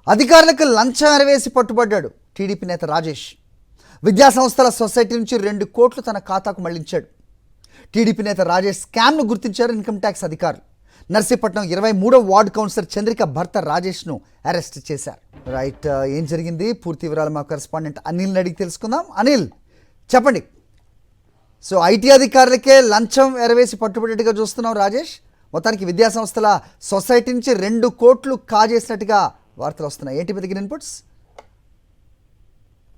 అధికారులకు లంచం ఎరవేసి పట్టుబడ్డాడు టీడీపీ నేత రాజేష్. విద్యాసంస్థల సొసైటీ నుంచి 2 కోట్లు తన ఖాతాకు మళ్లించాడు. టీడీపీ నేత రాజేష్ స్కామ్ను గుర్తించారు ఇన్కమ్ ట్యాక్స్ అధికారులు. నర్సీపట్నం 23వ వార్డు కౌన్సిలర్ చంద్రిక భర్త రాజేష్ను అరెస్ట్ చేశారు. రైట్, ఏం జరిగింది పూర్తి వివరాలు మా కరెస్పాండెంట్ అనిల్ని అడిగి తెలుసుకుందాం. అనిల్, చెప్పండి. సో ఐటీ అధికారులకే లంచం ఎరవేసి పట్టుబడేట్టుగా చూస్తున్నాం రాజేష్. మొత్తానికి విద్యాసంస్థల సొసైటీ నుంచి 2 కోట్లు కాజేసినట్టుగా వార్తలు వస్తున్నాయి. ఏంటి మీద ఇన్పుట్స్?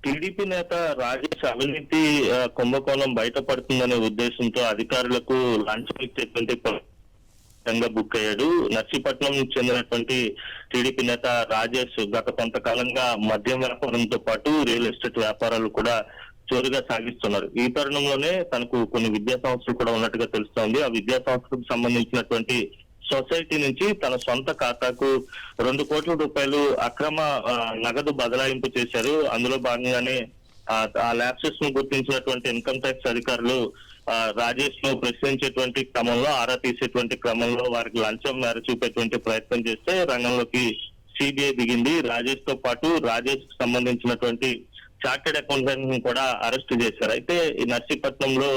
టీడీపీ నేత రాజేష్ అవినీతి కుంభకోణం బయటపడుతుందనే ఉద్దేశంతో అధికారులకు లంచం ఇచ్చేటువంటి బుక్ అయ్యాడు. నర్సీపట్నం చెందినటువంటి టీడీపీ నేత రాజేష్ గత కొంతకాలంగా మద్యం వ్యాపారంతో పాటు రియల్ ఎస్టేట్ వ్యాపారాలు కూడా చోరుగా సాగిస్తున్నారు. ఈ తరుణంలోనే తనకు కొన్ని విద్యా సంస్థలు కూడా ఉన్నట్టుగా తెలుస్తోంది. ఆ విద్యా సంస్థలకు సంబంధించినటువంటి సొసైటీ నుంచి తన సొంత ఖాతాకు 2 కోట్ల రూపాయలు అక్రమ నగదు బదలాయింపు చేశారు. అందులో భాగంగానే ఆ ల్యాప్సెస్ ను గుర్తించినటువంటి ఇన్కమ్ ట్యాక్స్ అధికారులు రాజేష్ ను ప్రశ్నించేటువంటి క్రమంలో, ఆరా తీసేటువంటి క్రమంలో వారికి లంచం మేర చూపేటువంటి ప్రయత్నం చేస్తే రంగంలోకి సిబిఐ దిగింది. రాజేష్ తో పాటు రాజేష్ కు సంబంధించినటువంటి చార్టెడ్ అకౌంటెంట్ ని కూడా అరెస్ట్ చేశారు. అయితే ఈ నర్సీపట్నంలో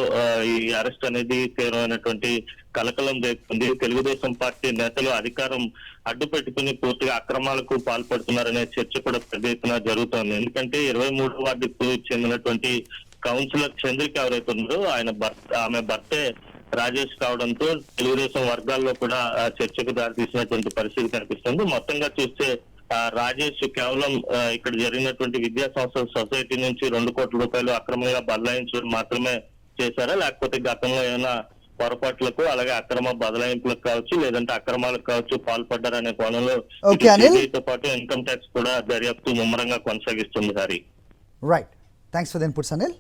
ఈ అరెస్ట్ అనేది తీవ్రమైనటువంటి కలకలం రేపుతుంది. తెలుగుదేశం పార్టీ నేతలు అధికారం అడ్డు పెట్టుకుని పూర్తిగా అక్రమాలకు పాల్పడుతున్నారనే చర్చ కూడా పెద్ద ఎత్తున జరుగుతోంది. ఎందుకంటే 23వ వార్డుకు చెందినటువంటి కౌన్సిలర్ చంద్రిక ఎవరైతే ఉన్నారో ఆమె భర్తే రాజేష్ కావడంతో తెలుగుదేశం వర్గాల్లో కూడా చర్చకు దారితీసినటువంటి పరిస్థితి కనిపిస్తుంది. మొత్తంగా చూస్తే రాజేష్ కేవలం ఇక్కడ జరిగినటువంటి విద్యా సంస్థల సొసైటీ నుంచి 2 కోట్ల రూపాయలు అక్రమంగా బదలాయించడం మాత్రమే చేశారా, లేకపోతే గతంలో ఏమైనా పొరపాట్లకు అలాగే అక్రమ బదలాయింపులకు కావచ్చు, లేదంటే అక్రమాలకు కావచ్చు పాల్పడ్డారనే కోణంలో తో పాటు ఇన్కమ్ ట్యాక్స్ కూడా దర్యాప్తు ముమ్మరంగా కొనసాగిస్తుంది. Hari, right, thanks for the inputs Anil.